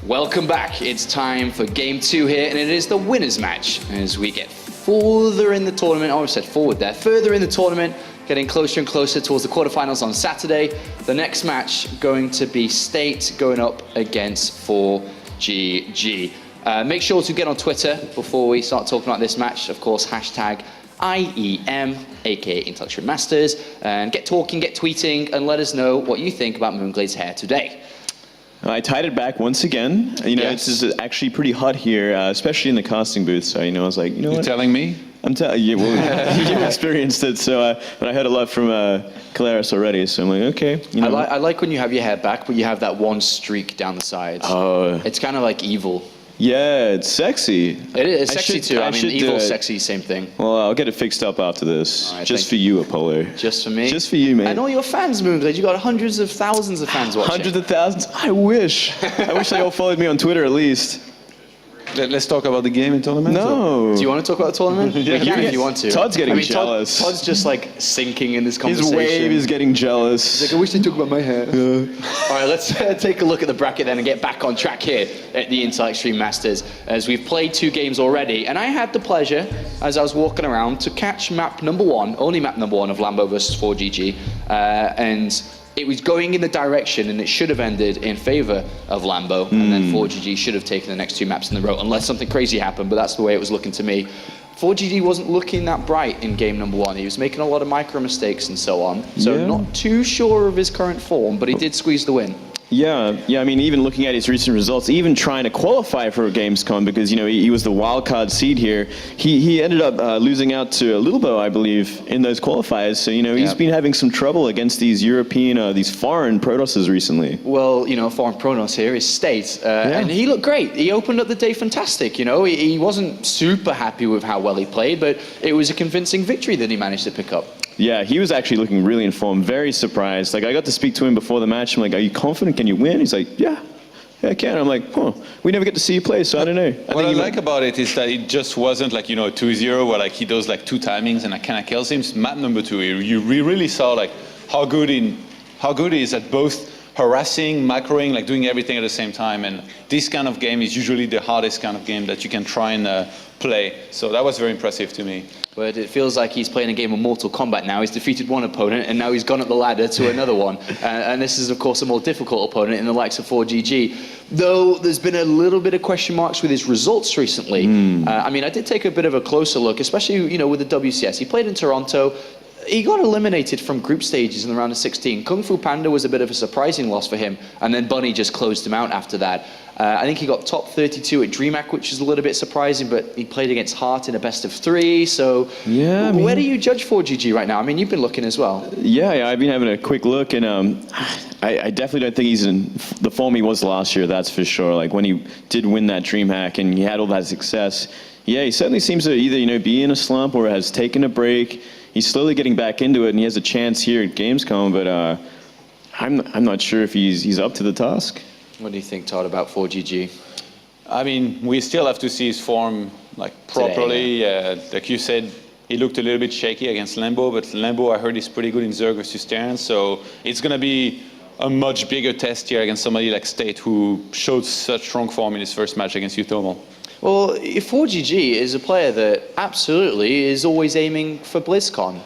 Welcome back. It's time for game 2 here, and it is the winners match as we get further in the tournament. Oh, I said forward there. Further in the tournament, getting closer and closer towards the quarterfinals on Saturday. The next match going to be State going up against ForGG. Make sure to get on Twitter before we start talking about this match. Of course, hashtag IEM, aka Intellectual Masters, and get talking, get tweeting, and let us know what you think about Moonglade's hair today. I tied it back once again. It's actually pretty hot here, especially in the casting booth. So, I was like, You're telling me? I'm telling you, well, you experienced it. So, but I heard a lot from Calaris already. So I'm like, okay. I like when you have your hair back, but you have that one streak down the sides. Oh. It's kind of like evil. Yeah, it's sexy. It is sexy too. I mean, evil, sexy, same thing. Well, I'll get it fixed up after this. Right, just for you, Apollo. Just for me? Just for you, mate. And all your fans, Moonglade. You got hundreds of thousands of fans watching. Hundreds of thousands? I wish. I wish they all followed me on Twitter at least. Let's talk about the game and tournament. No. Do you want to talk about the tournament? Yeah, we can if you want to. Todd's getting jealous. Todd's just like sinking in this conversation. His wave is getting jealous. He's like, I wish they talk about my hair. All right, let's take a look at the bracket then and get back on track here at the Intellectual Masters, as we've played 2 games already. And I had the pleasure, as I was walking around, to catch map number 1, only map number 1 of Lambo versus ForGG, and it was going in the direction, and it should have ended in favor of Lambo, and then ForGG should have taken the next 2 maps in a row, unless something crazy happened, but that's the way it was looking to me. ForGG wasn't looking that bright in game number 1. He was making a lot of micro mistakes and so on, so not too sure of his current form, but he did squeeze the win. Yeah, I mean, even looking at his recent results, even trying to qualify for Gamescom, because, he was the wild card seed here, he ended up losing out to Lilbo, I believe, in those qualifiers. So, he's been having some trouble against these European, these foreign Protosses recently. Well, foreign Protoss here is State, and he looked great. He opened up the day fantastic, He wasn't super happy with how well he played, but it was a convincing victory that he managed to pick up. Yeah, he was actually looking really informed, very surprised. Like, I got to speak to him before the match. I'm like, are you confident? Can you win? He's like, yeah, I can. I'm like, we never get to see you play, so I don't know. What I like about it is that it just wasn't like, 2-0 where like he does like 2 timings and I kind of kills him. Map number 2, you really saw like how good he is at both harassing, macroing, like doing everything at the same time. And this kind of game is usually the hardest kind of game that you can try and play. So that was very impressive to me. But it feels like he's playing a game of Mortal Kombat now. He's defeated one opponent, and now he's gone up the ladder to another one. And this is, of course, a more difficult opponent in the likes of ForGG. Though there's been a little bit of question marks with his results recently. I mean, I did take a bit of a closer look, especially, with the WCS. He played in Toronto. He got eliminated from group stages in the round of 16. Kung Fu Panda was a bit of a surprising loss for him, and then Bunny just closed him out after that. I think he got top 32 at DreamHack, which is a little bit surprising, but he played against Hart in a best of 3, so yeah, where do you judge ForGG right now? I mean, you've been looking as well. Yeah, I've been having a quick look, and I definitely don't think he's in the form he was last year, that's for sure. Like, when he did win that DreamHack and he had all that success, yeah, he certainly seems to either, be in a slump or has taken a break. He's slowly getting back into it, and he has a chance here at Gamescom, but I'm not sure if he's up to the task. What do you think, Todd, about ForGG? I mean, we still have to see his form like properly. Today, like you said, he looked a little bit shaky against Lambo, but Lambo, I heard, is pretty good in Zerg versus Terran, so it's going to be a much bigger test here against somebody like State, who showed such strong form in his first match against Utomo. Well, ForGG is a player that absolutely is always aiming for BlizzCon.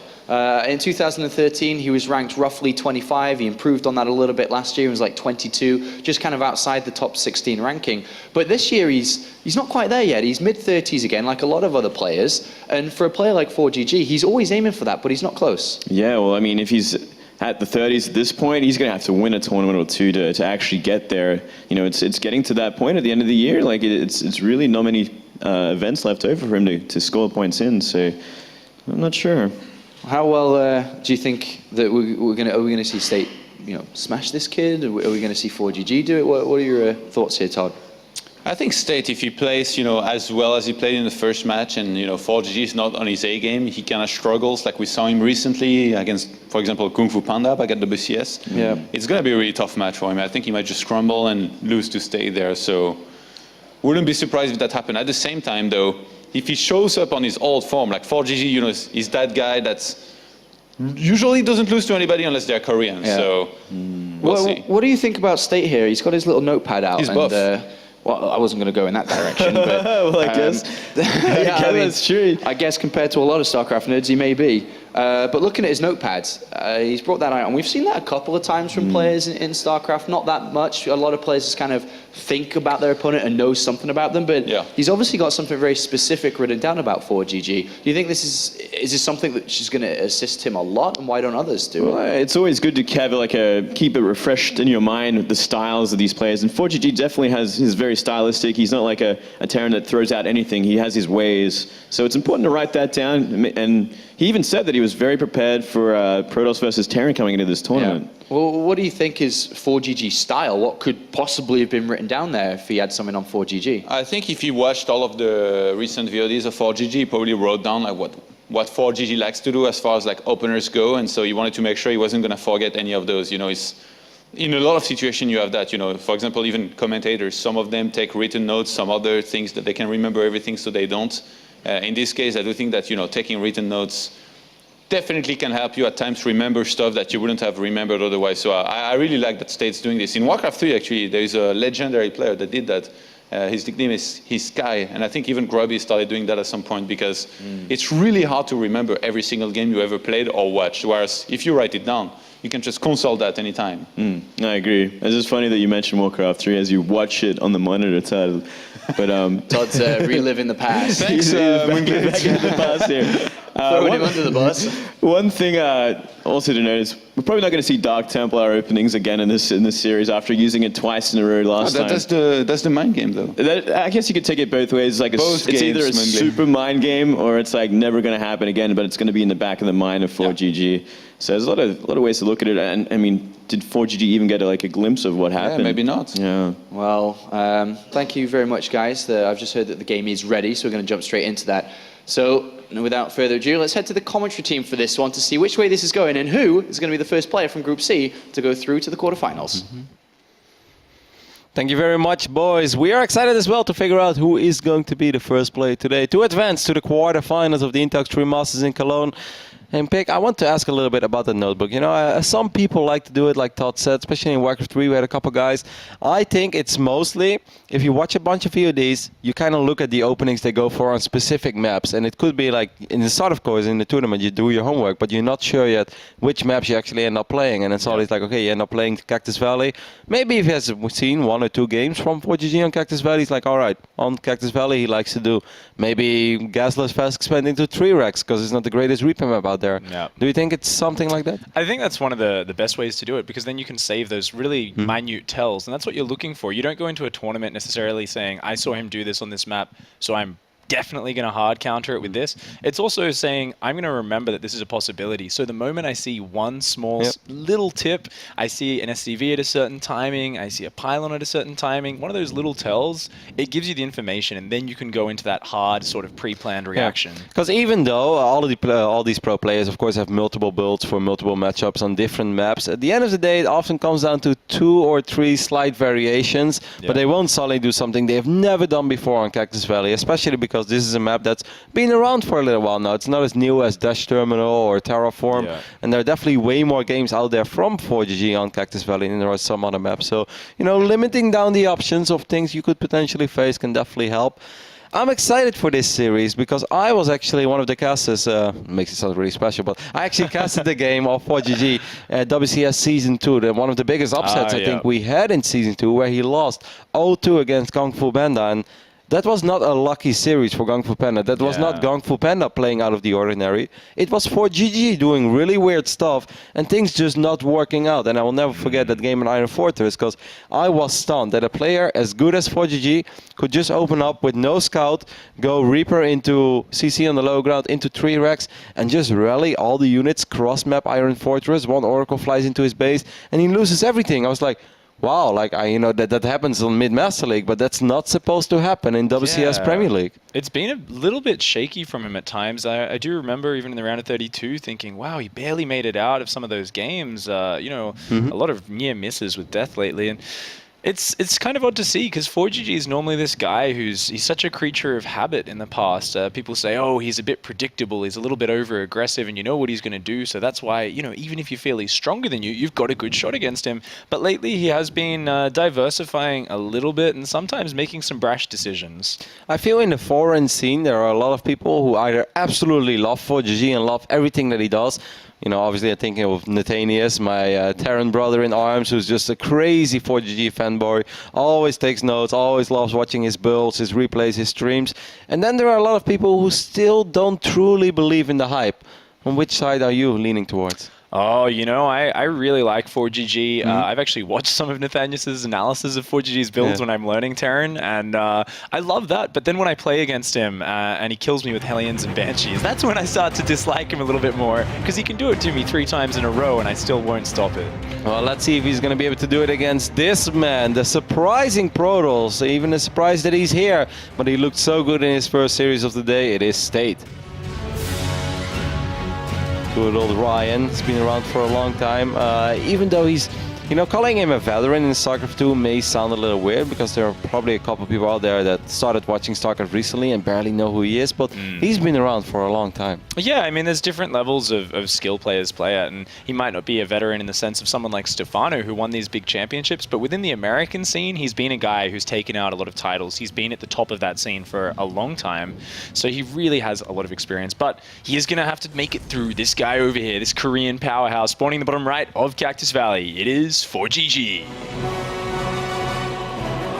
In 2013, he was ranked roughly 25. He improved on that a little bit last year. He was like 22, just kind of outside the top 16 ranking. But this year, he's not quite there yet. He's mid-30s again, like a lot of other players. And for a player like ForGG, he's always aiming for that, but he's not close. Yeah, well, I mean, if he's at the 30s at this point, he's going to have to win a tournament or 2 to actually get there. It's getting to that point at the end of the year. Like, it's really not many events left over for him to score points in. So I'm not sure. How well do you think that are we going to see State, smash this kid? Are we going to see ForGG do it? What are your thoughts here, Todd? I think State, if he plays, as well as he played in the first match, and ForGG is not on his A game, he kind of struggles. Like we saw him recently against, for example, Kung Fu Panda back at WCS. Yeah, it's going to be a really tough match for him. I think he might just crumble and lose to State there. So, wouldn't be surprised if that happened. At the same time, though, if he shows up on his old form, like ForGG, is that guy that's usually doesn't lose to anybody unless they're Korean. Yeah. So we'll see. What do you think about State here? He's got his little notepad out. He's buff. Well, I wasn't going to go in that direction, but Well, I guess. yeah, I mean, that's true. I guess compared to a lot of StarCraft nerds, he may be. But looking at his notepads, he's brought that out, and we've seen that a couple of times from players in StarCraft. Not that much. A lot of players just kind of think about their opponent and know something about them, but he's obviously got something very specific written down about ForGG. Do you think is this something that's just going to assist him a lot, and why don't others do it? Well, it's always good to have keep it refreshed in your mind with the styles of these players, and ForGG definitely is very stylistic. He's not like a Terran that throws out anything. He has his ways, so it's important to write that down. And he even said that he was very prepared for Protoss versus Terran coming into this tournament. Yeah. Well, what do you think is ForGG's style? What could possibly have been written down there if he had something on ForGG? I think if you watched all of the recent VODs of ForGG, he probably wrote down like what ForGG likes to do as far as like openers go, and so he wanted to make sure he wasn't going to forget any of those. You know, in a lot of situations you have that. You know, for example, even commentators, some of them take written notes, some other things that they can remember everything, so they don't. In this case, I do think that taking written notes definitely can help you at times remember stuff that you wouldn't have remembered otherwise. So I really like that State's doing this. In Warcraft 3, actually, there is a legendary player that did that. His nickname is Sky, and I think even Grubby started doing that at some point because it's really hard to remember every single game you ever played or watched, whereas if you write it down, you can just consult that anytime. I agree. It's just funny that you mentioned Warcraft 3 as you watch it on the monitor title. But Todd's reliving the past. Thanks, back in the past here. Throwing him under the bus. One thing also to notice, we're probably not going to see Dark Templar openings again in this series after using it twice in a row last time. That's the mind game, though. I guess you could take it both ways. Like it's either a super mind game or it's like never going to happen again, but it's going to be in the back of the mind of ForGG. So there's a lot of ways to look at it. And I mean, did ForGG even get a glimpse of what happened? Yeah, maybe not. Yeah. Well, thank you very much, guys. I've just heard that the game is ready, so we're going to jump straight into that. So, without further ado, let's head to the commentary team for this one to see which way this is going and who is going to be the first player from Group C to go through to the quarterfinals. Thank you very much, boys. We are excited as well to figure out who is going to be the first player today to advance to the quarterfinals of the Intox 3 Masters in Cologne. And Pick, I want to ask a little bit about the notebook. You know, some people like to do it, like Todd said, especially in Warcraft 3, we had a couple guys. I think it's mostly, if you watch a bunch of VODs, you kind of look at the openings they go for on specific maps. And it could be like, in the start, of course, in the tournament, you do your homework, but you're not sure yet which maps you actually end up playing. And it's always like, okay, you end up playing Cactus Valley. Maybe if he has seen 1 or 2 games from ForGG on Cactus Valley, he's like, all right, on Cactus Valley, he likes to do maybe Gasless Fast expand into 3 racks, because it's not the greatest replay map out there. Yeah. Do you think it's something like that? I think that's one of the best ways to do it, because then you can save those really minute tells, and that's what you're looking for. You don't go into a tournament necessarily saying, I saw him do this on this map, so I'm definitely going to hard counter it with this. It's also saying, I'm going to remember that this is a possibility. So the moment I see one small little tip, I see an SCV at a certain timing, I see a pylon at a certain timing, one of those little tells, it gives you the information, and then you can go into that hard sort of pre-planned reaction. Because even though all these pro players, of course, have multiple builds for multiple matchups on different maps, at the end of the day, it often comes down to 2 or 3 slight variations, but they won't suddenly do something they have never done before on Cactus Valley, especially because this is a map that's been around for a little while now. It's not as new as Dash Terminal or Terraform, and there are definitely way more games out there from ForGG on Cactus Valley than there are some other maps. So, you know, limiting down the options of things you could potentially face can definitely help. I'm excited for this series because I was actually one of the casters, makes it sound really special, but I actually casted the game of ForGG at WCS Season 2, one of the biggest upsets I think we had in Season 2, where he lost 0-2 against Kung Fu Panda. And that was not a lucky series for Kung Fu Panda. That was not Kung Fu Panda playing out of the ordinary. It was ForGG doing really weird stuff and things just not working out. And I will never forget that game in Iron Fortress, because I was stunned that a player as good as ForGG could just open up with no scout, go Reaper into CC on the low ground, into 3 racks, and just rally all the units, cross-map Iron Fortress. 1 Oracle flies into his base, and he loses everything. I was like, wow, like you know that happens on Mid-Master League, but that's not supposed to happen in WCS Premier League. It's been a little bit shaky from him at times. I do remember even in the round of 32 thinking, wow, he barely made it out of some of those games. You know, a lot of near misses with death lately. And It's kind of odd to see because ForGG is normally this guy he's such a creature of habit in the past. People say, oh, he's a bit predictable, he's a little bit over aggressive, and you know what he's going to do. So that's why, you know, even if you feel he's stronger than you, you've got a good shot against him. But lately he has been diversifying a little bit and sometimes making some brash decisions. I feel in the foreign scene there are a lot of people who either absolutely love ForGG and love everything that he does. You know, obviously I'm thinking of Nathanius, my Terran brother in arms, who's just a crazy ForGG fanboy, always takes notes, always loves watching his builds, his replays, his streams. And then there are a lot of people who still don't truly believe in the hype. On which side are you leaning towards? Oh, you know, I really like ForGG. I've actually watched some of Nathanius's analysis of ForGG's builds when I'm learning Terran, and I love that. But then when I play against him and he kills me with Hellions and Banshees, that's when I start to dislike him a little bit more, because he can do it to me 3 times in a row and I still won't stop it. Well, let's see if he's going to be able to do it against this man, the surprising Protoss. Even a surprise that he's here, but he looked so good in his first series of the day. It is State. Good old Ryan. He's been around for a long time. Even though he's, you know, calling him a veteran in StarCraft 2 may sound a little weird, because there are probably a couple of people out there that started watching StarCraft recently and barely know who he is, but he's been around for a long time. Yeah, I mean, there's different levels of skill players play at, and he might not be a veteran in the sense of someone like Stefano, who won these big championships, but within the American scene, he's been a guy who's taken out a lot of titles. He's been at the top of that scene for a long time, so he really has a lot of experience, but he is going to have to make it through this guy over here, this Korean powerhouse, spawning the bottom right of Cactus Valley. It is ForGG.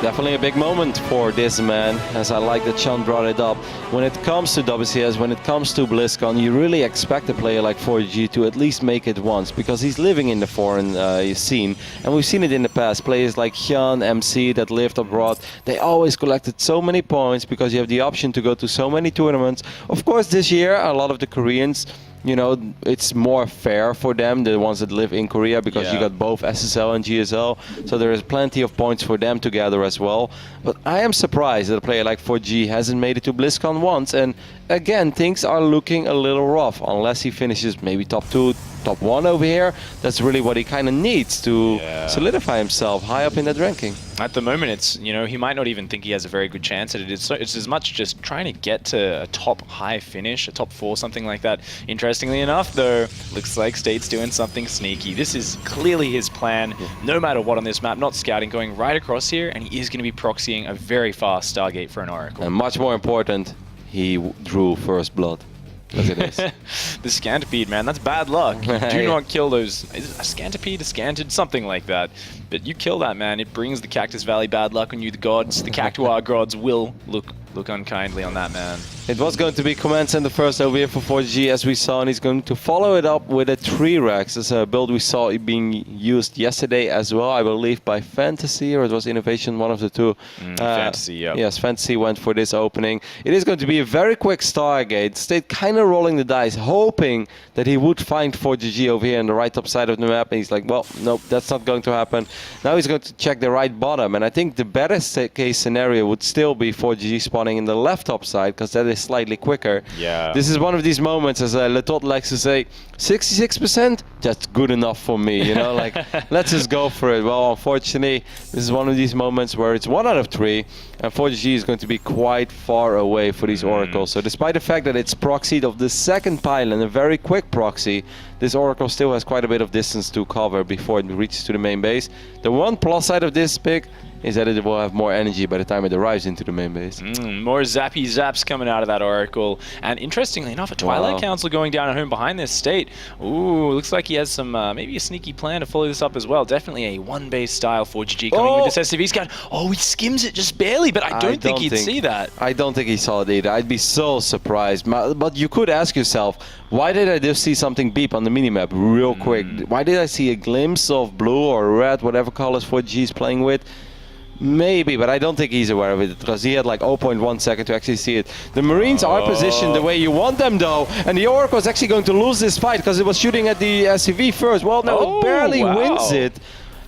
Definitely a big moment for this man, as I like that Sean brought it up. When it comes to WCS, when it comes to BlizzCon, you really expect a player like ForGG to at least make it once, because he's living in the foreign scene, and we've seen it in the past. Players like Hyun, MC that lived abroad, they always collected so many points because you have the option to go to so many tournaments. Of course, this year, a lot of the Koreans, you know, it's more fair for them, the ones that live in Korea, because you got both SSL and GSL, so there is plenty of points for them to gather as well. But I am surprised that a player like ForGG hasn't made it to BlizzCon once, and again, things are looking a little rough, unless he finishes maybe top 2, top 1 over here. That's really what he kind of needs to solidify himself high up in that ranking. At the moment, it's, you know, he might not even think he has a very good chance at it. It's as much just trying to get to a top high finish, a top 4, something like that. Interestingly enough, though, looks like State's doing something sneaky. This is clearly his plan, no matter what on this map, not scouting, going right across here, and he is going to be proxying a very fast Stargate for an Oracle. And much more important, he drew first blood. Look at this. The Scantipede, man, that's bad luck. You do not kill those. Is it a Scantipede, a Scanted, something like that. But you kill that, man, it brings the Cactus Valley bad luck on you. The gods, the Cactuar gods will look unkindly on that man. It was going to be Command Center first over here for ForGG, as we saw, and he's going to follow it up with a 3-Rex. It's a build we saw being used yesterday as well, I believe, by Fantasy, or it was Innovation, one of the two. Fantasy, yeah. Yes, Fantasy went for this opening. It is going to be a very quick Stargate. State kind of rolling the dice, hoping that he would find ForGG over here on the right top side of the map, and he's like, well, nope, that's not going to happen. Now he's going to check the right bottom, and I think the better case scenario would still be ForGG spawning in the left top side, because that is slightly quicker. Yeah. This is one of these moments, as Letot likes to say, 66%, that's good enough for me, you know, like, let's just go for it. Well, unfortunately, this is one of these moments where it's 1 out of 3, and ForGG is going to be quite far away for these Oracles. So despite the fact that it's proxied of the second pylon, a very quick proxy, this Oracle still has quite a bit of distance to cover before it reaches to the main base. The one plus side of this pick is that it will have more energy by the time it arrives into the main base. More zappy zaps coming out of that Oracle. And interestingly enough, a Twilight Council going down at home behind this State. Ooh, looks like he has some, maybe a sneaky plan to follow this up as well. Definitely a 1-base style ForGG coming with this SCV scan. Oh, he skims it just barely, but I don't think he'd see that. I don't think he saw it either. I'd be so surprised. But you could ask yourself, why did I just see something beep on the minimap real quick? Why did I see a glimpse of blue or red, whatever colors ForGG is playing with? Maybe, but I don't think he's aware of it, because he had like 0.1 second to actually see it. The Marines are positioned the way you want them, though, and the Oracle is actually going to lose this fight because it was shooting at the SCV first. Well, no, it barely wins it.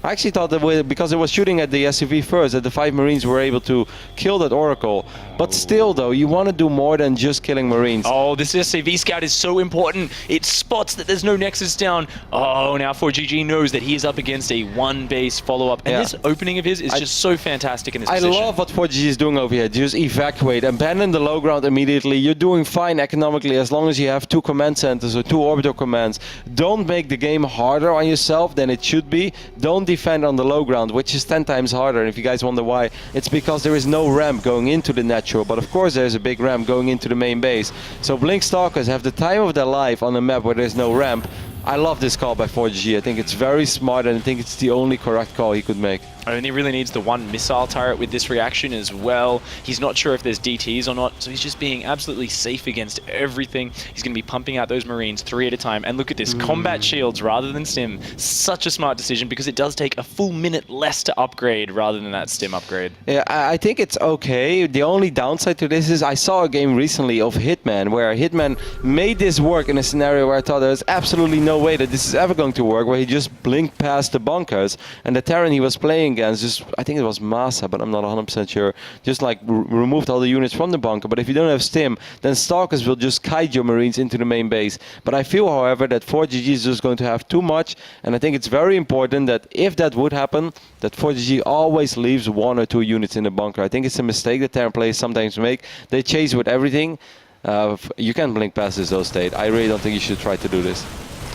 I actually thought that because it was shooting at the SCV first, that the 5 Marines were able to kill that Oracle. But still, though, you want to do more than just killing Marines. Oh, this SCV scout is so important. It spots that there's no Nexus down. Oh, now ForGG knows that he is up against a 1-base follow-up. And this opening of his is just so fantastic in this position. I love what ForGG is doing over here. Just evacuate, abandon the low ground immediately. You're doing fine economically as long as you have 2 command centers or 2 orbital commands. Don't make the game harder on yourself than it should be. Don't defend on the low ground, which is 10 times harder. And if you guys wonder why, it's because there is no ramp going into the natural. But of course there's a big ramp going into the main base. So Blink Stalkers have the time of their life on a map where there's no ramp. I love this call by ForGG. I think it's very smart, and I think it's the only correct call he could make. And he really needs the 1 missile turret with this reaction as well. He's not sure if there's DTs or not, so he's just being absolutely safe against everything. He's going to be pumping out those Marines 3 at a time. And look at this, combat shields rather than stim. Such a smart decision, because it does take a full minute less to upgrade rather than that stim upgrade. Yeah, I think it's okay. The only downside to this is I saw a game recently of Hitman, where Hitman made this work in a scenario where I thought there's absolutely no way that this is ever going to work, where he just blinked past the bunkers, and the Terran he was playing against, just, I think it was Masa, but I'm not 100% sure, just like removed all the units from the bunker. But if you don't have stim, then Stalkers will just kite your Marines into the main base. But I feel, however, that ForGG is just going to have too much, and I think it's very important that if that would happen, that ForGG always leaves 1 or 2 units in the bunker. I think it's a mistake that Terran players sometimes make. They chase with everything. You can't blink past this though, State. I really don't think you should try to do this.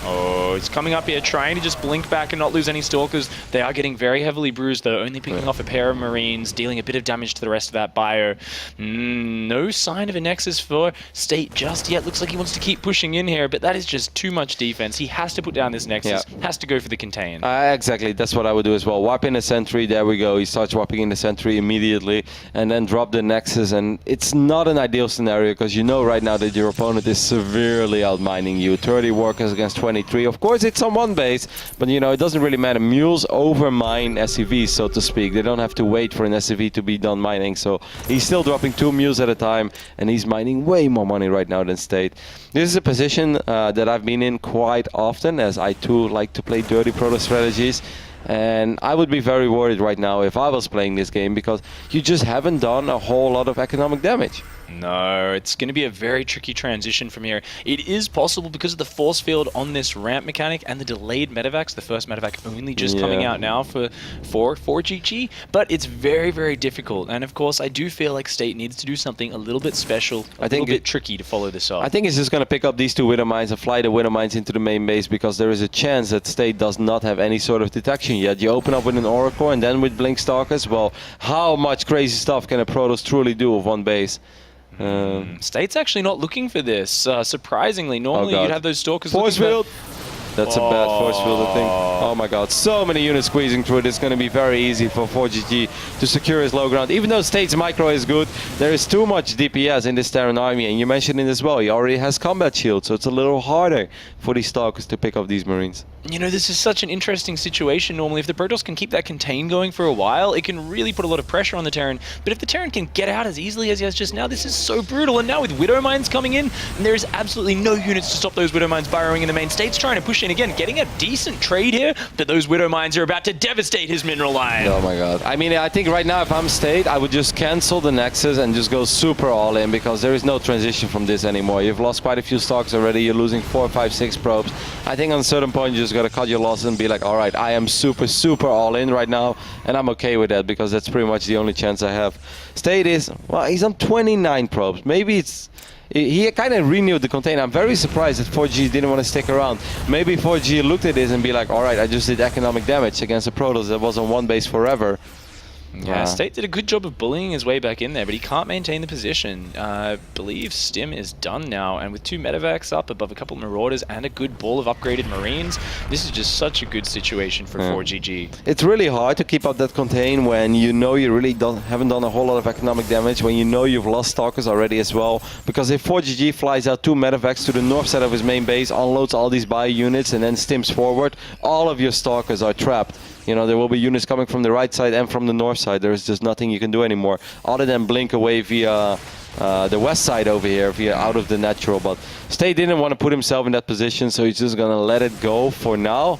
Oh, he's coming up here trying to just blink back and not lose any Stalkers. They are getting very heavily bruised though, only picking off a pair of Marines, dealing a bit of damage to the rest of that bio. No sign of a Nexus for State just yet. Looks like he wants to keep pushing in here, but that is just too much defense. He has to put down this Nexus, has to go for the contain. Exactly, that's what I would do as well. Warp in the sentry, there we go. He starts warping in the sentry immediately, and then drop the Nexus. And it's not an ideal scenario, because you know right now that your opponent is severely outmining you. 30 workers against 23. Of course, it's on 1 base, but you know, it doesn't really matter. Mules overmine SCVs, so to speak. They don't have to wait for an SCV to be done mining. So he's still dropping 2 mules at a time, and he's mining way more money right now than State. This is a position that I've been in quite often, as I too like to play dirty proto strategies. And I would be very worried right now if I was playing this game, because you just haven't done a whole lot of economic damage. No, it's going to be a very tricky transition from here. It is possible because of the force field on this ramp mechanic and the delayed medevacs. The first medevac only just coming out now for ForGG, but it's very, very difficult. And of course, I do feel like State needs to do something a little bit special, a little bit tricky to follow this up. I think he's just going to pick up these 2 Widow Mines and fly the Widow Mines into the main base, because there is a chance that State does not have any sort of detection yet. You open up with an Oracle and then with Blink Stalkers. Well, how much crazy stuff can a Protoss truly do with 1 base? State's actually not looking for this. Surprisingly, normally you'd have those Stalkers. Force field. That's a bad force field, I think. Oh my god, so many units squeezing through it. It's going to be very easy for ForGG to secure his low ground. Even though State's micro is good, there is too much DPS in this Terran army, and you mentioned it as well. He already has combat shield, so it's a little harder for these Stalkers to pick up these Marines. You know, this is such an interesting situation. Normally, if the Protoss can keep that contain going for a while, it can really put a lot of pressure on the Terran. But if the Terran can get out as easily as he has just now, this is so brutal. And now with Widow Mines coming in, and there is absolutely no units to stop those Widow Mines burrowing in the main. State's trying to push in again, getting a decent trade here, but those Widow Mines are about to devastate his mineral line. Oh my god. I mean, I think right now if I'm State, I would just cancel the Nexus and just go super all in, because there is no transition from this anymore. You've lost quite a few stocks already. You're losing 4, 5, 6 probes. I think on a certain point you just got to cut your losses and be like, all right, I am super all in right now, and I'm okay with that, because that's pretty much the only chance I have. State is, well, he's on 29 probes. Maybe it's, he kind of renewed the container. I'm very surprised that ForGG didn't want to stick around. Maybe ForGG looked at this and be like, all right, I just did economic damage against a Protoss that was on 1 base forever. Yeah, State did a good job of bullying his way back in there, but he can't maintain the position. I believe Stim is done now, and with 2 medevacs up above a couple of Marauders and a good ball of upgraded Marines, this is just such a good situation for ForGG. It's really hard to keep up that contain when you know you really haven't done a whole lot of economic damage, when you know you've lost Stalkers already as well. Because if ForGG flies out 2 medevacs to the north side of his main base, unloads all these bio units, and then stims forward, all of your Stalkers are trapped. You know, there will be units coming from the right side and from the north side. There's just nothing you can do anymore, other than blink away via the west side over here, via out of the natural. But State didn't want to put himself in that position, so he's just going to let it go for now.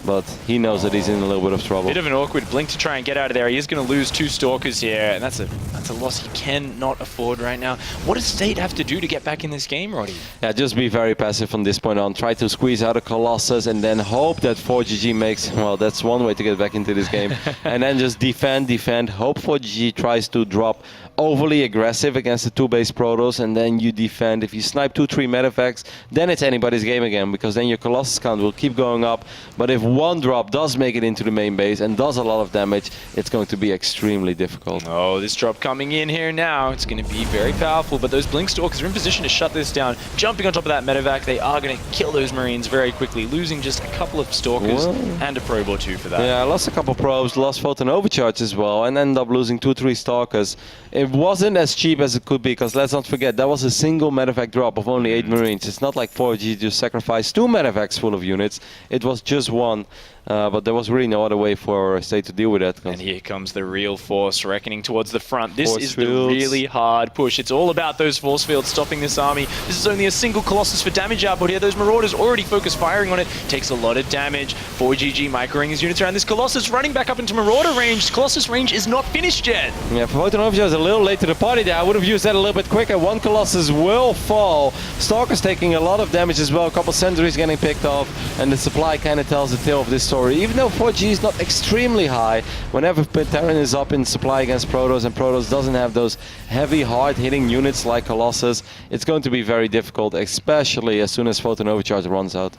but he knows that he's in a little bit of trouble. Bit of an awkward blink to try and get out of there. He is going to lose 2 Stalkers here, and that's a loss he cannot afford right now. What does State have to do to get back in this game, Roddy? Yeah, just be very passive from this point on. Try to squeeze out a Colossus and then hope that ForGG makes, well, that's one way to get back into this game. And then just defend. Hope ForGG tries to drop overly aggressive against the 2-base Protoss, and then you defend. If you snipe 2-3 medevacts, then it's anybody's game again, because then your Colossus count will keep going up. But if one drop does make it into the main base and does a lot of damage, it's going to be extremely difficult. Oh, this drop coming in here now. It's going to be very powerful, but those Blink Stalkers are in position to shut this down. Jumping on top of that medevac, they are going to kill those Marines very quickly, losing just a couple of Stalkers and a probe or 2 for that. Yeah, I lost a couple probes, lost Photon Overcharge as well, and ended up losing 2-3 Stalkers. It wasn't as cheap as it could be, because let's not forget, that was a single medevac drop of only 8 Marines. It's not like 4G just sacrificed 2 medevacs full of units. It was just 1. But there was really no other way for State to deal with that. And here comes the real Force reckoning towards the front. This Force is fields. the really hard push. It's all about those Force fields stopping this army. This is only a single Colossus for damage output here. Those Marauders already focus firing on it. Takes a lot of damage. 4GG microing his units around this Colossus, running back up into Marauder range. Colossus range is not finished yet. Yeah, Photon Overcharge is a little late to the party there. I would have used that a little bit quicker. 1 Colossus will fall. Stalker's taking a lot of damage as well. A couple sentries getting picked off. And the supply kind of tells the tale of this story. Even though 4G is not extremely high, whenever Terran is up in supply against Protoss and Protoss doesn't have those heavy, hard-hitting units like Colossus, it's going to be very difficult, especially as soon as Photon Overcharge runs out.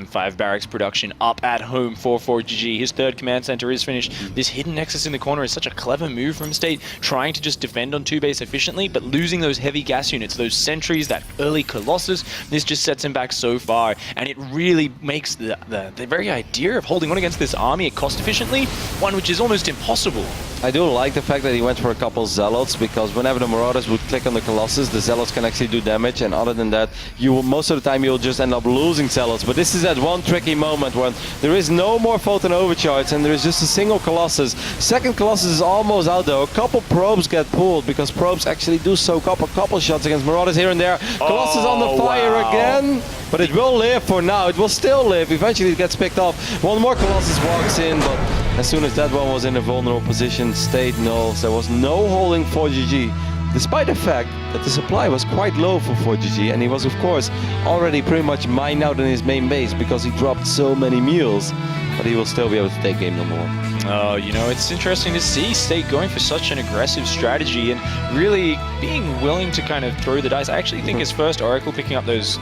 5 barracks production up at home for 4GG. His 3rd command center is finished. This hidden nexus in the corner is such a clever move from State, trying to just defend on 2-base efficiently, but losing those heavy gas units, those sentries, that early Colossus, this just sets him back so far, and it really makes the very idea of holding on against this army cost efficiently one which is almost impossible. I do like the fact that he went for a couple Zealots, because whenever the Marauders would click on the Colossus, the Zealots can actually do damage, and other than that, you will, most of the time you'll just end up losing Zealots. But this is that one tricky moment when there is no more Photon Overcharge and there is just a single Colossus. 2nd Colossus is almost out though. A couple probes get pulled, because probes actually do soak up a couple shots against Marauders here and there. Colossus on the fire again, but it will live for now. It will still live. Eventually it gets picked off. One more Colossus walks in, but as soon as that one was in a vulnerable position, State knows there was no holding 4GG. Despite the fact that the supply was quite low for 4GG, and he was of course already pretty much mined out in his main base because he dropped so many mules, but he will still be able to take game number 1. Oh, you know, it's interesting to see State going for such an aggressive strategy and really being willing to kind of throw the dice. I actually think his first Oracle picking up those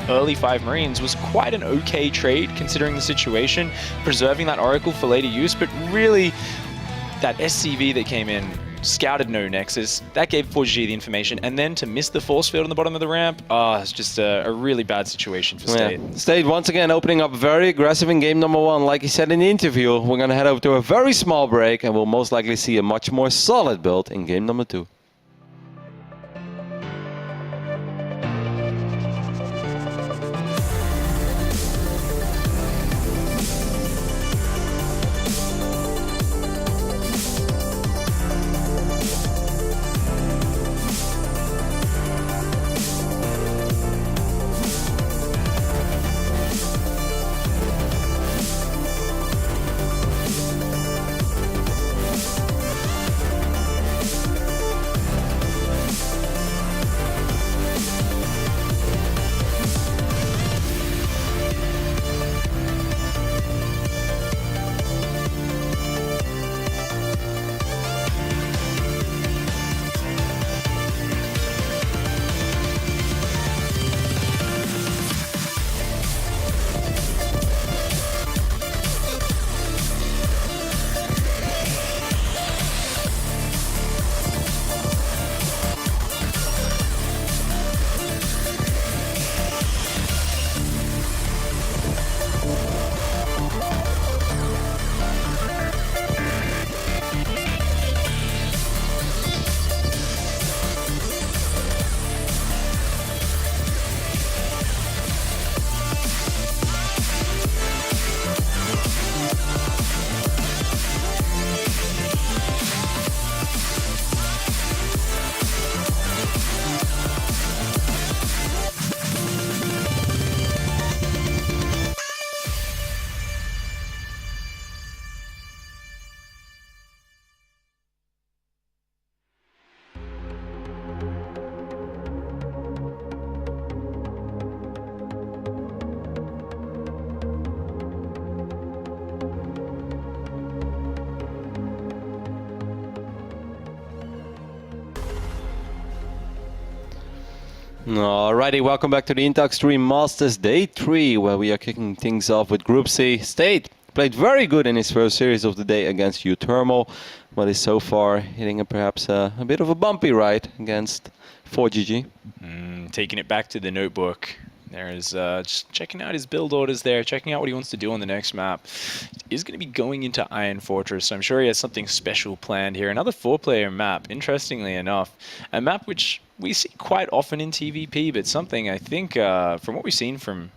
early 5 Marines was quite an okay trade considering the situation, preserving that Oracle for later use, but really that SCV that came in, scouted no nexus, that gave 4G the information, and then to miss the force field on the bottom of the ramp, it's just a really bad situation for State. Yeah. State once again opening up very aggressive in game number 1. Like he said in the interview, we're going to head over to a very small break, and we'll most likely see a much more solid build in game number 2. Alrighty, welcome back to the Intox Stream Masters Day 3, where we are kicking things off with Group C. State played very good in his first series of the day against U-Thermal, but is so far hitting perhaps a bit of a bumpy ride against ForGG. Taking it back to the notebook. There's just checking out his build orders there, checking out what he wants to do on the next map. He's going to be going into Iron Fortress, so I'm sure he has something special planned here. Another 4-player map, interestingly enough. A map which we see quite often in TVP, but something I think, from what we've seen from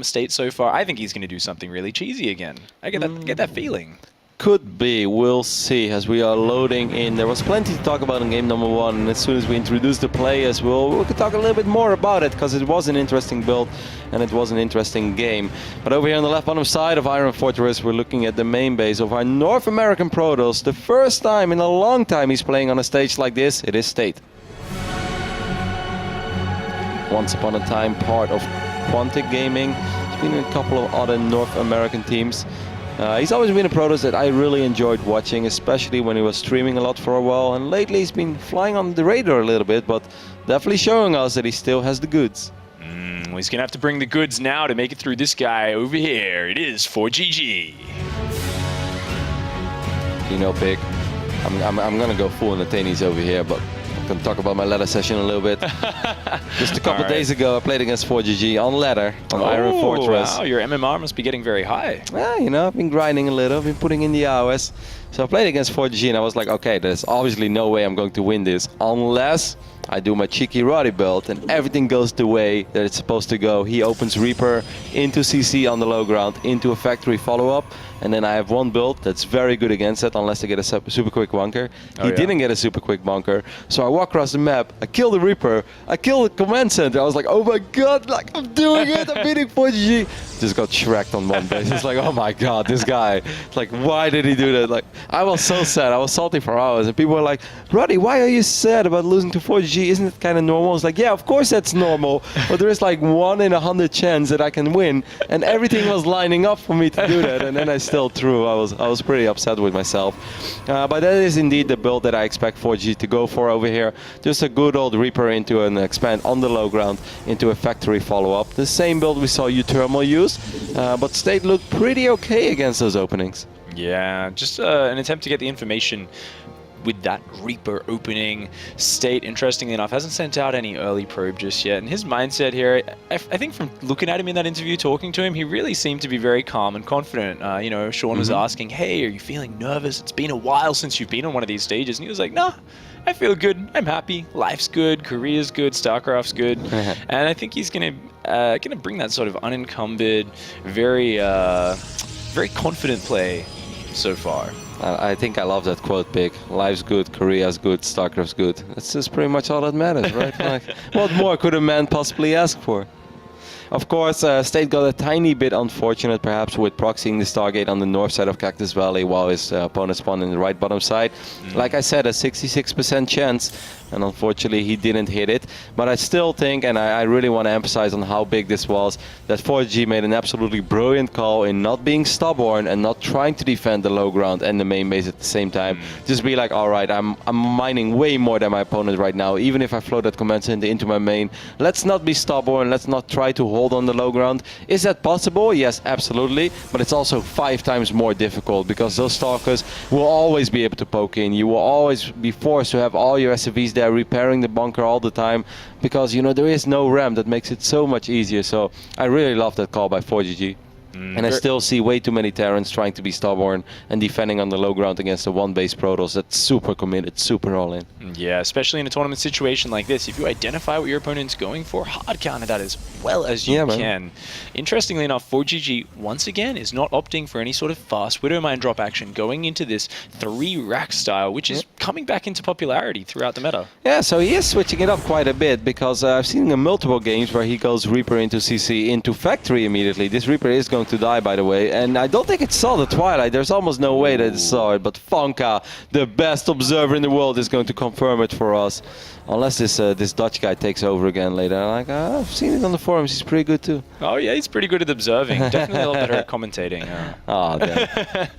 State so far, I think he's going to do something really cheesy again. I get that feeling. Could be, we'll see as we are loading in. There was plenty to talk about in game number 1, and as soon as we introduce the players, we could talk a little bit more about it, because it was an interesting build and it was an interesting game. But over here on the left bottom side of Iron Fortress, we're looking at the main base of our North American Protoss. The first time in a long time he's playing on a stage like this, it is State. Once upon a time part of Quantic Gaming. He's been in a couple of other North American teams. He's always been a Protoss that I really enjoyed watching, especially when he was streaming a lot for a while, and lately he's been flying on the radar a little bit, but definitely showing us that he still has the goods. Well, he's going to have to bring the goods now to make it through this guy over here. It is ForGG. You know, Pig, I'm going to go full Nathanis over here, but I'm going to talk about my ladder session a little bit. Just a couple days ago, I played against ForGG on ladder, on Iron Fortress. Wow, your MMR must be getting very high. Yeah, you know, I've been grinding a little, I've been putting in the hours. So I played against ForGG and I was like, okay, there's obviously no way I'm going to win this unless I do my cheeky Roddy build and everything goes the way that it's supposed to go. He opens Reaper into CC on the low ground, into a factory follow-up, and then I have one build that's very good against it unless I get a super quick bunker. He didn't get a super quick bunker, so I walk across the map, I kill the Reaper, I kill the command center. I was like, oh my god, like I'm doing it, I'm beating ForGG. Just got shreked on one base. It's like, oh my god, this guy, like why did he do that? Like I was so sad, I was salty for hours, and people were like, Roddy, why are you sad about losing to ForGG? Isn't it kind of normal? It's like, yeah, of course that's normal, but there is like 1 in 100 chance that I can win, and everything was lining up for me to do that, and then I still threw. I was pretty upset with myself. But that is indeed the build that I expect ForGG to go for over here. Just a good old Reaper into an expand on the low ground into a factory follow-up. The same build we saw U-Thermal use, but State looked pretty okay against those openings. Yeah, just an attempt to get the information with that Reaper opening. State, interestingly enough, hasn't sent out any early probe just yet. And his mindset here, I think from looking at him in that interview, talking to him, he really seemed to be very calm and confident. You know, Sean was asking, hey, are you feeling nervous? It's been a while since you've been on one of these stages. And he was like, nah, I feel good. I'm happy. Life's good. Career's good. StarCraft's good. And I think he's gonna bring that sort of unencumbered, very confident play so far. I think I love that quote, Big. Life's good, Korea's good, StarCraft's good. That's just pretty much all that matters, right? Like, what more could a man possibly ask for? Of course, State got a tiny bit unfortunate, perhaps, with proxying the Stargate on the north side of Cactus Valley while his opponent spawned in the right bottom side. Like I said, a 66% chance, and unfortunately he didn't hit it. But I still think, and I really want to emphasize on how big this was, that ForGG made an absolutely brilliant call in not being stubborn and not trying to defend the low ground and the main base at the same time. Just be like, all right, I'm mining way more than my opponent right now, even if I float that command center into my main. Let's not be stubborn, let's not try to hold on the low ground. Is that possible? Yes, absolutely, but it's also 5 times more difficult because those stalkers will always be able to poke in. You will always be forced to have all your SFVs there repairing the bunker all the time because, you know, there is no ramp that makes it so much easier. So I really love that call by ForGG. And I still see way too many Terrans trying to be stubborn and defending on the low ground against a one-base Protoss that's super committed, super all-in. Yeah, especially in a tournament situation like this. If you identify what your opponent's going for, hard counter that as well as you can. Interestingly enough, ForGG, once again, is not opting for any sort of fast Widowmine drop action, going into this 3-rack style, which is coming back into popularity throughout the meta. Yeah, so he is switching it up quite a bit because I've seen in multiple games where he goes Reaper into CC into Factory immediately. This Reaper is going going to die, by the way. And I don't think it saw the Twilight. There's almost no way that it saw it. But Funka, the best observer in the world, is going to confirm it for us. Unless this Dutch guy takes over again later. Like, I've seen it on the forums. He's pretty good too. Oh yeah, he's pretty good at observing. Definitely a lot better at commentating. Oh, damn.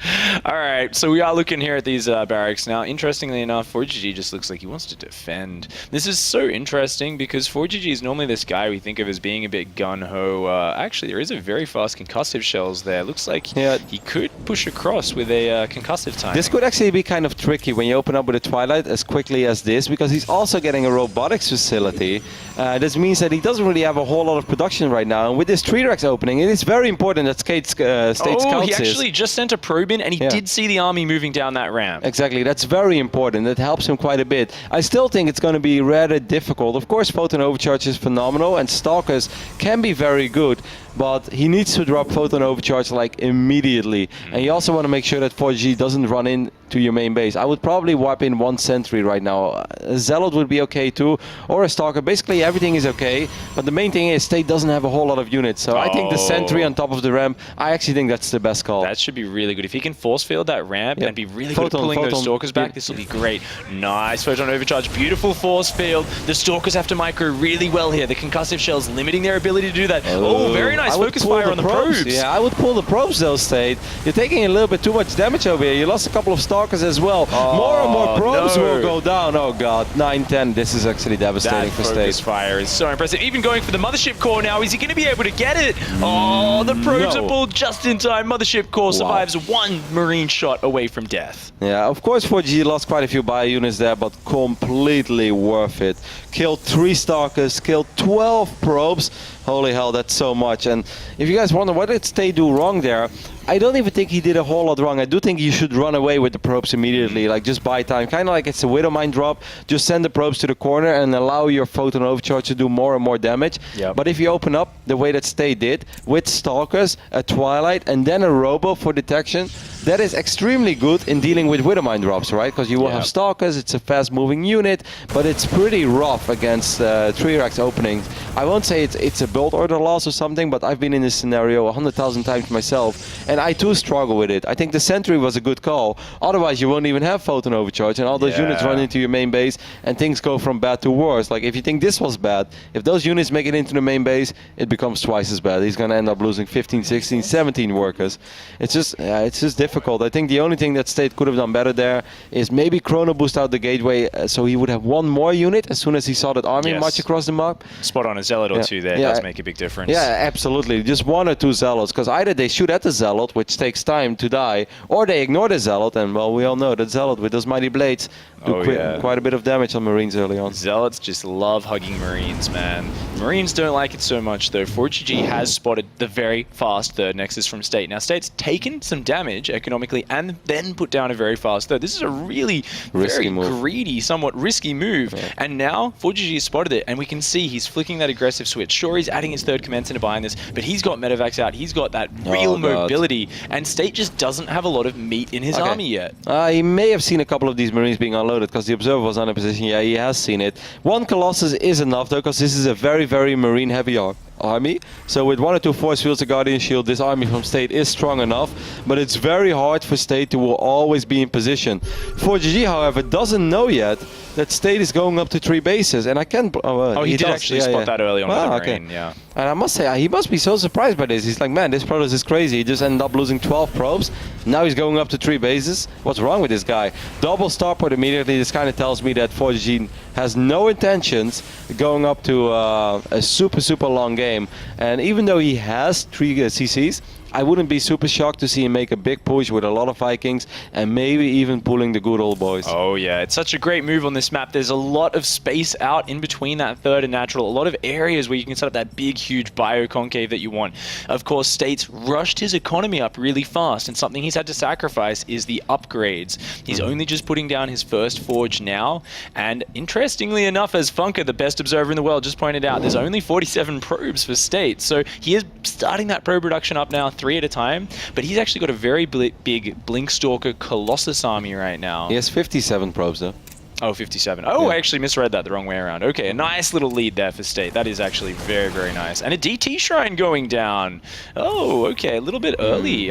All right, so we are looking here at these barracks now. Interestingly enough, ForGG just looks like he wants to defend. This is so interesting because ForGG is normally this guy we think of as being a bit gun-ho. Actually, there is a very fast concussive shells there. Looks like he could push across with a concussive time. This could actually be kind of tricky when you open up with a Twilight as quickly as this, because he's also getting a robotics facility. This means that he doesn't really have a whole lot of production right now. And with this 3-Rex opening, it is very important that State Scouts he actually just sent a probe in, and he did see the army moving down that ramp. Exactly, that's very important. That helps him quite a bit. I still think it's going to be rather difficult. Of course, Photon Overcharge is phenomenal, and Stalkers can be very good. But he needs to drop Photon Overcharge like immediately. And you also want to make sure that 4G doesn't run into your main base. I would probably wipe in 1 sentry right now. A Zealot would be okay too, or a Stalker. Basically everything is okay, but the main thing is State doesn't have a whole lot of units. So I think the sentry on top of the ramp, I actually think that's the best call. That should be really good. If he can force field that ramp and be really good at pulling those Stalkers back, this will be great. Nice Photon Overcharge, beautiful force field. The Stalkers have to micro really well here. The concussive shells limiting their ability to do that. Oh, very nice focus fire on the probes. Yeah, I would pull the probes though, State. You're taking a little bit too much damage over here. You lost a couple of Stalkers as well. More and more probes will go down. Oh god, 9-10. This is actually devastating for State. That focus fire is so impressive. Even going for the Mothership Core now. Is he going to be able to get it? Oh, the probes are pulled just in time. Mothership Core survives 1 Marine shot away from death. Yeah, of course 4G lost quite a few bio units there, but completely worth it. Killed 3 Stalkers, killed 12 probes. Holy hell, that's so much. And if you guys wonder what did State do wrong there, I don't even think he did a whole lot wrong. I do think you should run away with the probes immediately, like just buy time. Kind of like it's a Widow Mine drop. Just send the probes to the corner and allow your Photon Overcharge to do more and more damage. Yep. But if you open up the way that State did, with Stalkers, a Twilight, and then a Robo for detection, that is extremely good in dealing with Widow Mine drops, right? Because you will have Stalkers, it's a fast-moving unit, but it's pretty rough against 3-Rex openings. I won't say it's a build order loss or something, but I've been in this scenario 100,000 times myself, and I too struggle with it. I think the Sentry was a good call. Otherwise, you won't even have Photon Overcharge, and all those units run into your main base, and things go from bad to worse. Like, if you think this was bad, if those units make it into the main base, it becomes twice as bad. He's going to end up losing 15, 16, 17 workers. It's just difficult. I think the only thing that State could have done better there is maybe Chrono boost out the gateway, so he would have 1 more unit as soon as he saw that army march across the map. Spot on, a Zealot or 2 there does make a big difference. Yeah, absolutely. Just 1 or 2 Zealots, because either they shoot at the Zealot, which takes time to die, or they ignore the Zealot, and well, we all know that Zealot with those mighty blades do quite a bit of damage on Marines early on. Zealots just love hugging Marines, man. Marines don't like it so much, though. ForGG has spotted the very fast 3rd Nexus from State. Now, State's taken some damage economically and then put down a very fast 3rd. This is a really very greedy, somewhat risky move. Yeah. And now, ForGG has spotted it, and we can see he's flicking that aggressive switch. Sure, he's adding his 3rd command center behind this, but he's got medevacs out. He's got that real mobility, and State just doesn't have a lot of meat in his army yet. He may have seen a couple of these Marines being unloaded, because the Observer was on a position. Yeah, he has seen it. 1 Colossus is enough, though, because this is a very, very Marine-heavy army. So with 1 or 2 force fields, a Guardian Shield, this army from State is strong enough, but it's very hard for State to always be in position. 4GG, however, doesn't know yet that State is going up to 3 bases, and I can... he did actually spot that early on with the Marine, yeah. And I must say, he must be so surprised by this. He's like, man, this Protoss is crazy. He just ended up losing 12 probes. Now he's going up to 3 bases. What's wrong with this guy? Double starport immediately. This kind of tells me that 4GG has no intentions going up to a super, super long game. And even though he has 3 CCs, I wouldn't be super shocked to see him make a big push with a lot of Vikings and maybe even pulling the good old boys. Oh yeah, it's such a great move on this map. There's a lot of space out in between that 3rd and natural, a lot of areas where you can set up that big, huge bio-concave that you want. Of course, State's rushed his economy up really fast, and something he's had to sacrifice is the upgrades. He's only just putting down his 1st forge now, and interestingly enough, as Funka, the best observer in the world, just pointed out, there's only 47 probes for State, so he is starting that probe production up now, 3 at a time, but he's actually got a very big Blinkstalker Colossus army right now. He has 57 probes though. Oh, 57. Oh, I actually misread that the wrong way around. Okay, a nice little lead there for State. That is actually very, very nice. And a DT shrine going down. Oh, okay, a little bit early.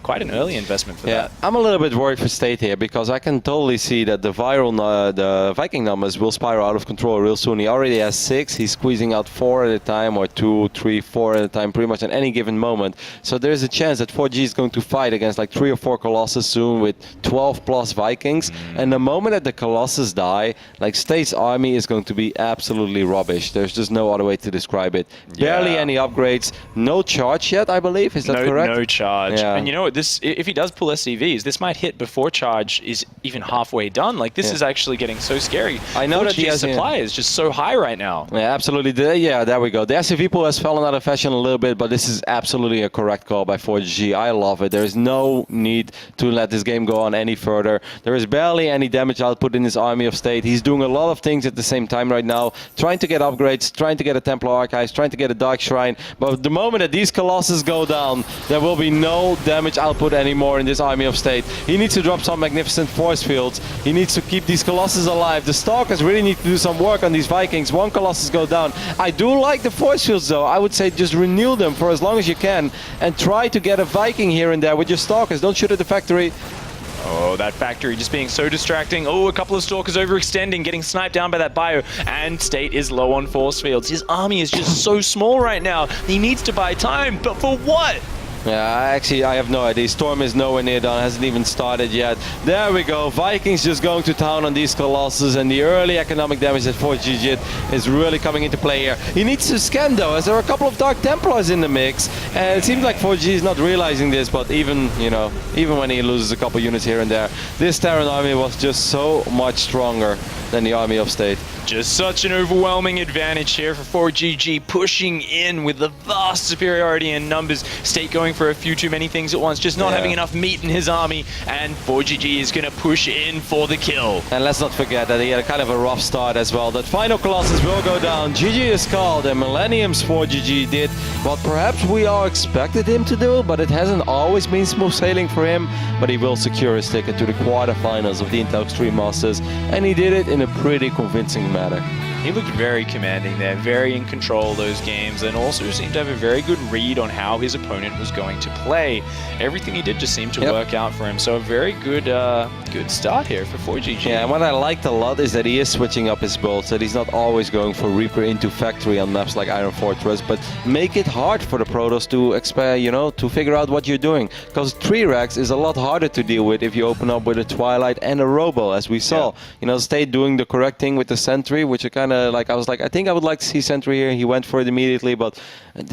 Quite an early investment for that. I'm a little bit worried for State here because I can totally see that the the Viking numbers will spiral out of control real soon. He already has 6. He's squeezing out 4 at a time, or 2, 3, 4 at a time, pretty much at any given moment. So there's a chance that ForGG is going to fight against like 3 or 4 Colossus soon with 12 plus Vikings. And the moment that the Colossus die, like State's army is going to be absolutely rubbish. There's just no other way to describe it. Barely any upgrades, no charge yet, I believe. Is that correct? No charge. Yeah. And you know what? This, if he does pull SCVs, this might hit before charge is even halfway done. Like this is actually getting so scary. I know that he has supply is just so high right now. Yeah, absolutely. Yeah, there we go. The SCV pool has fallen out of fashion a little bit, but this is absolutely a correct call by ForGG. I love it. There is no need to let this game go on any further. There is barely any damage output in this army of State. He's doing a lot of things at the same time right now, trying to get upgrades, trying to get a Templar Archives, trying to get a Dark Shrine. But the moment that these Colossus go down, there will be no damage output anymore in this army of State. He needs to drop some magnificent force fields. He needs to keep these Colossus alive. The Stalkers really need to do some work on these Vikings. 1 Colossus go down. I do like the force fields though. I would say just renew them for as long as you can and try to get a Viking here and there with your Stalkers. Don't shoot at the factory. Oh, that factory just being so distracting. Oh, a couple of Stalkers overextending, getting sniped down by that bio. And State is low on force fields. His army is just so small right now. He needs to buy time, but for what? Yeah, actually, I have no idea. Storm is nowhere near done, hasn't even started yet. There we go. Vikings just going to town on these Colossus, and the early economic damage that ForGG is really coming into play here. He needs to scan though, as there are a couple of Dark Templars in the mix, and it seems like ForGG is not realizing this, but even when he loses a couple units here and there, this Terran army was just so much stronger than the army of State. Just such an overwhelming advantage here for ForGG, pushing in with the vast superiority in numbers. State going for a few too many things at once, just not having enough meat in his army, and ForGG is going to push in for the kill. And let's not forget that he had a kind of a rough start as well. That final Colossus will go down. GG is called, and Millennium's ForGG did what perhaps we all expected him to do, but it hasn't always been smooth sailing for him. But he will secure his ticket to the quarterfinals of the Intel Extreme Masters, and he did it in a pretty convincing manner. He looked very commanding there, very in control of those games, and also seemed to have a very good read on how his opponent was going to play. Everything he did just seemed to work out for him, so a very good good start here for ForGG. Yeah, and what I liked a lot is that he is switching up his builds, that he's not always going for Reaper into Factory on maps like Iron Fortress, but make it hard for the Protoss to figure out what you're doing. Because 3 racks is a lot harder to deal with if you open up with a Twilight and a Robo, as we saw. State doing the correct thing with the Sentry, which I kind of I think I would like to see Sentry here. He went for it immediately, but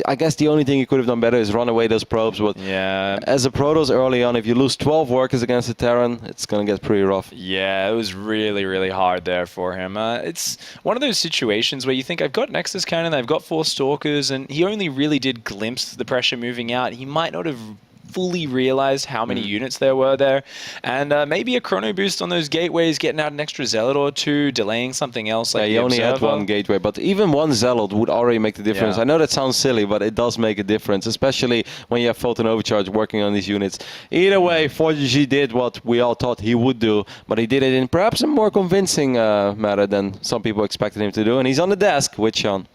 I guess the only thing he could have done better is run away those probes. But as a Protoss early on, if you lose 12 workers against a Terran, it's going to get pretty rough. Yeah, it was really, really hard there for him. It's one of those situations where you think, I've got Nexus Cannon, I've got 4 Stalkers, and he only really did glimpse the pressure moving out. He might not have fully realized how many units there were there, and maybe a chrono boost on those gateways, getting out an extra zealot or 2, delaying something else. Like he only had 1 gateway, but even 1 zealot would already make the difference. I know that sounds silly, but it does make a difference, especially when you have Photon Overcharge working on these units. Either way, ForGG did what we all thought he would do, but he did it in perhaps a more convincing manner than some people expected him to do, and he's on the desk with Sean.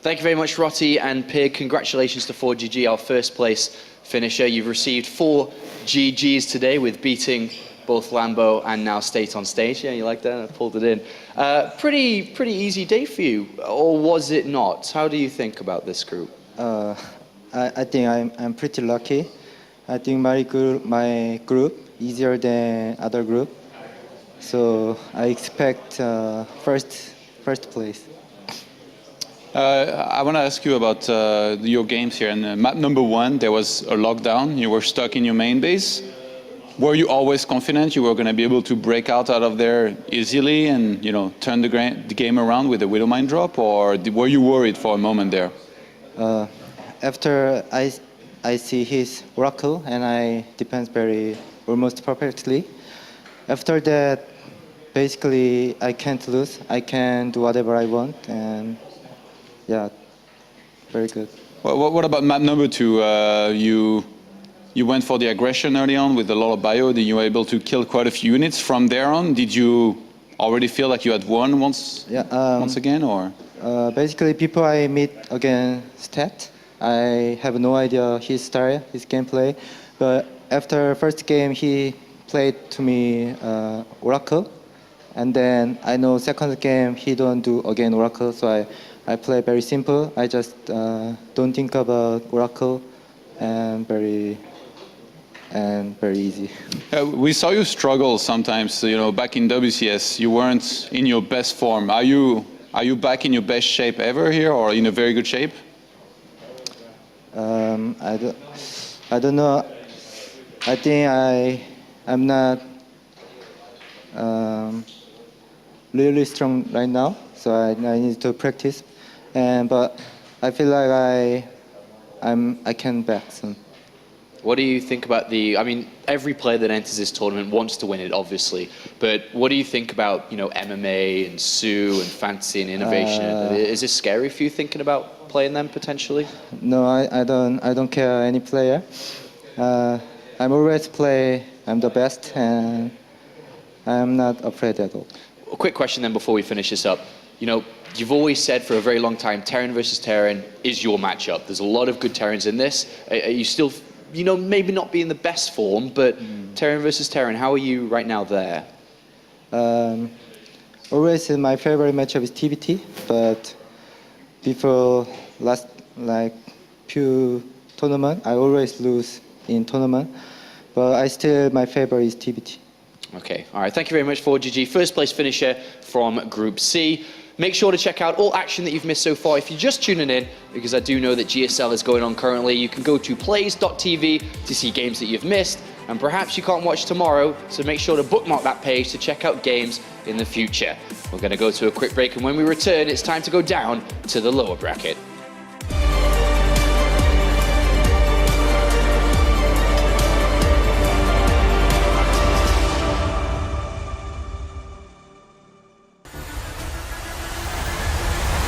Thank you very much, Rotti and Pig. Congratulations to ForGG, our first place finisher. You've received 4 GGs today with beating both Lambo and now State on stage. Yeah, you like that? I pulled it in. Pretty easy day for you, or was it not? How do you think about this group? I think I'm pretty lucky. I think my group easier than other group, so I expect first place. I want to ask you about your games here. In map number 1, there was a lockdown. You were stuck in your main base. Were you always confident you were going to be able to break out of there easily and turn the game around with the Widowmine drop, or were you worried for a moment there? After I see his Oracle and I defend almost perfectly. After that, basically I can't lose. I can do whatever I want, and yeah, very good. What about map number 2? You you went for the aggression early on with a lot of bio, then you were able to kill quite a few units. From there on, did you already feel like you had won once again, or? Basically, people I meet again stat. I have no idea his style, his gameplay. But after first game, he played to me Oracle. And then I know second game, he don't do again Oracle. So I play very simple. I just don't think about Oracle and very easy. We saw you struggle sometimes, back in WCS. You weren't in your best form. Are you back in your best shape ever here, or in a very good shape? I don't know. I think I'm not really strong right now, so I need to practice. But I feel like I can back soon. What do you think about I mean, every player that enters this tournament wants to win it, obviously. But what do you think about, MMA and Sue and Fantasy and Innovation? Is this scary for you thinking about playing them potentially? No, I don't care any player. I'm always play. I'm the best, and I'm not afraid at all. A quick question then before we finish this up. You've always said for a very long time, Terran versus Terran is your matchup. There's a lot of good Terrans in this. Are you still, maybe not be in the best form, but Terran versus Terran, how are you right now there? Always my favorite matchup is TvT, but before last few tournament, I always lose in tournament. But my favorite is TvT. Okay, all right. Thank you very much, ForGG. First place finisher from Group C. Make sure to check out all action that you've missed so far. If you're just tuning in, because I do know that GSL is going on currently, you can go to plays.tv to see games that you've missed, and perhaps you can't watch tomorrow, so make sure to bookmark that page to check out games in the future. We're going to go to a quick break, and when we return, it's time to go down to the lower bracket.